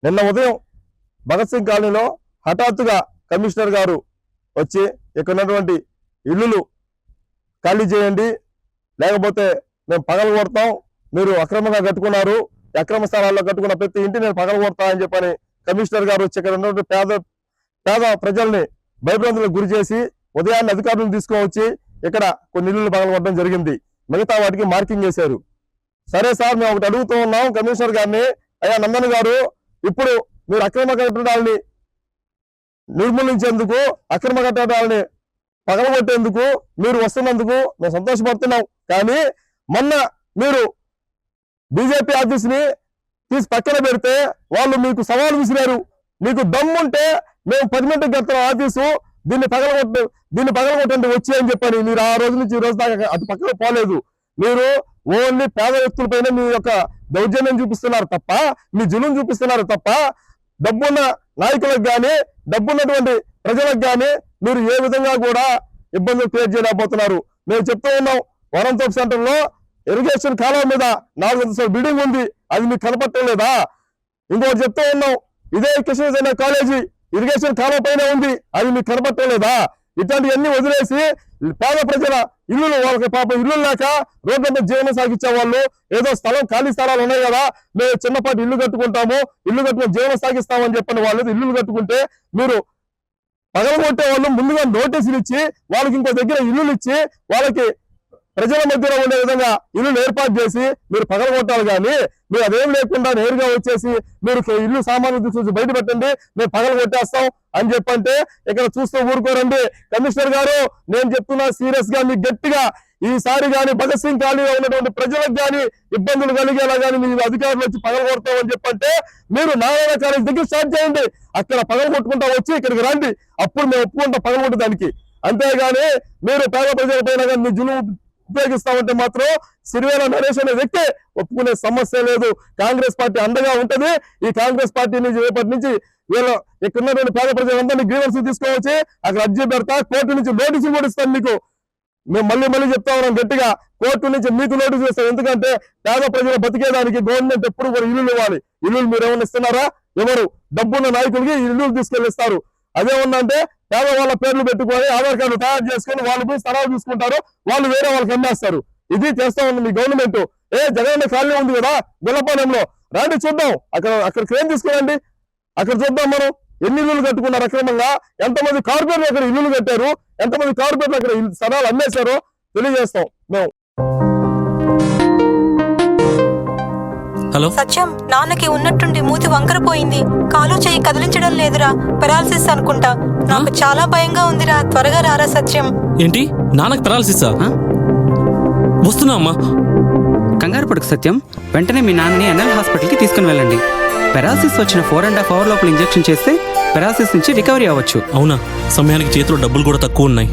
నిన్న ఉదయం భగత్ సింగ్ కాలనీలో హఠాత్తుగా కమిషనర్ గారు వచ్చి ఇక్కడ ఉన్నటువంటి ఇల్లులు ఖాళీ చేయండి, లేకపోతే మేము పగలు కొడతాం, మీరు అక్రమంగా కట్టుకున్నారు, అక్రమ స్థలాల్లో కట్టుకున్న ప్రతి ఇంటి నేను పగలు కొడతా అని చెప్పని కమిషనర్ గారు వచ్చి ఇక్కడ ఉన్నటువంటి పేద ప్రజల్ని భయభ్రాంతులకు గురి చేసి ఉదయాన్నే అధికారులను తీసుకువచ్చి ఇక్కడ కొన్ని ఇల్లులు పగలు కొట్టడం జరిగింది. మిగతా వాటికి మార్కింగ్ చేశారు. సరే సార్, మేము ఒకటి అడుగుతూ ఉన్నాం కమిషనర్ గారిని, అయ్యా నందన్ గారు, ఇప్పుడు మీరు అక్రమ కట్టడాలని నిర్మూలించేందుకు, అక్రమ కట్టడాలని పగలగొట్టేందుకు మీరు వస్తున్నందుకు మేము సంతోషపడుతున్నాం. కానీ మొన్న మీరు బీజేపీ ఆఫీస్ని తీసి పక్కన పెడితే వాళ్ళు మీకు సవాల్ విసిరారు. మీకు దమ్ముంటే మేము 10 గంటలకు కడుతున్నాం ఆఫీసు, దీన్ని పగలగొట్టండి వచ్చి అని చెప్పని మీరు ఆ రోజు నుంచి ఈ రోజు దాకా అది పక్కన పోలేదు. మీరు ఓన్లీ పేద వ్యక్తులపైన మీ యొక్క దౌర్జన్యం చూపిస్తున్నారు తప్ప, మీ జులుం చూపిస్తున్నారు తప్ప, డబ్బున్న నాయకులకు కానీ, డబ్బున్నటువంటి ప్రజలకు కానీ మీరు ఏ విధంగా కూడా ఇబ్బందులు క్రియేట్ చేయలేకపోతున్నారు. మేము చెప్తూ ఉన్నాం, వరంతోప్ సెంటర్ లో ఇరిగేషన్ కాలువ మీద 4 అంతస్తుల బిల్డింగ్ ఉంది, అది మీకు కనపడటం లేదా? ఇంకోటి చెప్తూ ఉన్నాం, ఇదే కృష్ణ కాలేజీ ఇరిగేషన్ కాలువ పైన ఉంది, అది మీకు కనపడటం లేదా? ఇట్లాంటివన్నీ వదిలేసి పేద ప్రజల ఇల్లులు, వాళ్ళకి పాపం ఇల్లు లేక రోడ్ల మీద జీవనం సాగించే వాళ్ళు, ఏదో ఖాళీ స్థలాలు ఉన్నాయి కదా, మేము చిన్నపాటి ఇల్లు కట్టుకుంటాము, ఇల్లు కట్టుకుని జీవనం సాగిస్తామని చెప్పని వాళ్ళు ఇల్లు కట్టుకుంటే మీరు పగలగొట్టే వాళ్ళు ముందుగా నోటీసులు ఇచ్చి వాళ్ళకి ఇంకో దగ్గర ఇల్లులు ఇచ్చి వాళ్ళకి ప్రజల మధ్యలో ఉండే విధంగా ఇల్లు ఏర్పాటు చేసి మీరు పగలగొట్టాలి. కానీ మీరు అదేం లేకుండా నేరుగా వచ్చేసి మీరు ఇల్లు సామాన్లు తీసుకొచ్చి బయట పెట్టండి, మేము పగలగొట్టేస్తాం అని చెప్పంటే ఇక్కడ చూస్తూ ఊరుకోరండి. కమిషనర్ గారు, నేను చెప్తున్నా సీరియస్ గా, మీకు గట్టిగా ఈసారి కానీ భగత్ సింగ్ కాలనీలో ఉన్నటువంటి ప్రజలకు కానీ ఇబ్బందులు కలిగేలా కానీ మీ అధికారులు వచ్చి పగలగొడతామని చెప్పంటే మీరు నారాయణ కాలేజ్ దగ్గర స్టార్ట్ చేయండి, అక్కడ పగలగొట్టుకుంటా వచ్చి ఇక్కడికి రండి, అప్పుడు మేము ఒప్పుకుంటాం పగలగొట్టడానికి. అంతేగాని మీరు పేద ప్రజల పైన కానీ మీ జులుం ఉపయోగిస్తామంటే మాత్రం సిరివేల నరేష్ అనే వ్యక్తి ఒప్పుకునే సమస్య లేదు. కాంగ్రెస్ పార్టీ అండగా ఉంటది. ఈ కాంగ్రెస్ పార్టీ నుంచి రేపటి నుంచి వీళ్ళు ఇక్కడ ఉన్నటువంటి పేద ప్రజలందరినీ గ్రీవెన్స్ తీసుకోవచ్చి అక్కడ అర్జీ పెడతా, కోర్టు నుంచి నోటీసులు కూడా ఇస్తాను మీకు. మేము మళ్ళీ చెప్తా ఉన్నాం గట్టిగా, కోర్టు నుంచి మీకు నోటీసులు ఇస్తాం. ఎందుకంటే పేద ప్రజలు బతికేదానికి గవర్నమెంట్ ఎప్పుడు కూడా ఇల్లులు ఇవ్వాలి. ఇల్లులు మీరు ఏమైనా ఇస్తున్నారా? ఎవరు? డబ్బున్న నాయకులకి ఇల్లులు తీసుకెళ్ళిస్తారు. అదేమన్నంటే పేదవాళ్ళ పేర్లు పెట్టుకొని ఆధార్ కార్డు తయారు చేసుకొని వాళ్ళు పోయి స్థలాలు తీసుకుంటారు, వాళ్ళు వేరే వాళ్ళకి అమ్మేస్తారు. ఇది చేస్తా ఉంది మీ గవర్నమెంట్. జగన్ కాలనీ ఉంది కదా గుల్లపాలెంలో, రాండి చూద్దాం, అక్కడ క్రేన్ తీసుకురండి, అక్కడ చూద్దాం మనం ఎన్ని ఇల్లులు కట్టుకున్నారు అక్రమంగా, ఎంతమంది కార్పొరేట్లు అక్కడ ఇల్లులు కట్టారు, ఎంతమంది కార్పొరేట్లు అక్కడ స్థలాలు అమ్మేశారో తెలియజేస్తాం మేము. హలో సత్యం, నాన్నకి ఉన్నట్టుండి మూతి వంకరపోయింది, కాలు చేయి కదిలించడం లేదురా, పెరాలసిస్ అనుకుంటా. నాకు చాలా భయంగా ఉందిరా, త్వరగా రారా సత్యం. ఏంటి, నాన్నకి పెరాలసిసా? వస్తున్నా అమ్మా. కంగారు పడుకు సత్యం, వెంటనే మీ నాన్నని ఎన్ఎల్ హాస్పిటల్కి తీసుకుని వెళ్ళండి. పెరాలసిస్ వచ్చిన 4.5 hours లోపల ఇంజెక్షన్ చేస్తే పెరాలసిస్ నుంచి రికవరీ అవ్వచ్చు. అవునా? సమయానికి చేతిలో డబ్బులు కూడా తక్కువ ఉన్నాయి.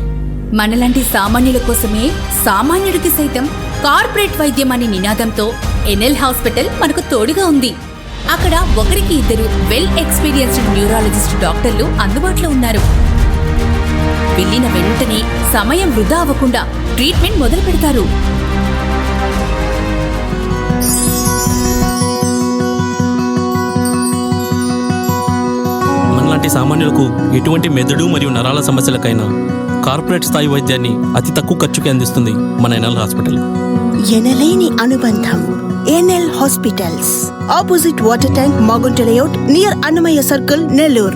మనలాంటి సామాన్యుల కోసమే సామాన్యుడికి సైతం కార్పొరేట్ వైద్యం అనే నినాదంతో ఎన్ఎల్ హాస్పిటల్ మనకు తోడుగా ఉంది. అక్కడ 1-2 వెల్ ఎక్స్పీరియన్స్డ్ న్యూరాలజిస్ట్ డాక్టర్లు అందుబాటులో ఉన్నారు. వెళ్ళిన వెంటనే సమయం వృధా అవ్వకుండా ట్రీట్మెంట్ మొదలు పెడతారు. మనలాంటి సామాన్యులకు ఎటువంటి మెదడు మరియు నరాల సమస్యలకైనా కార్పొరేట్ స్థాయి వైద్యాన్ని అతి తక్కువ ఖర్చుకి అందిస్తుంది మన ఎన్ఎల్ హాస్పిటల్. ఎనలేని అనుబంధం. NL hospitals, opposite water tank, Magunta layout, near Annamayya circle, Nellore.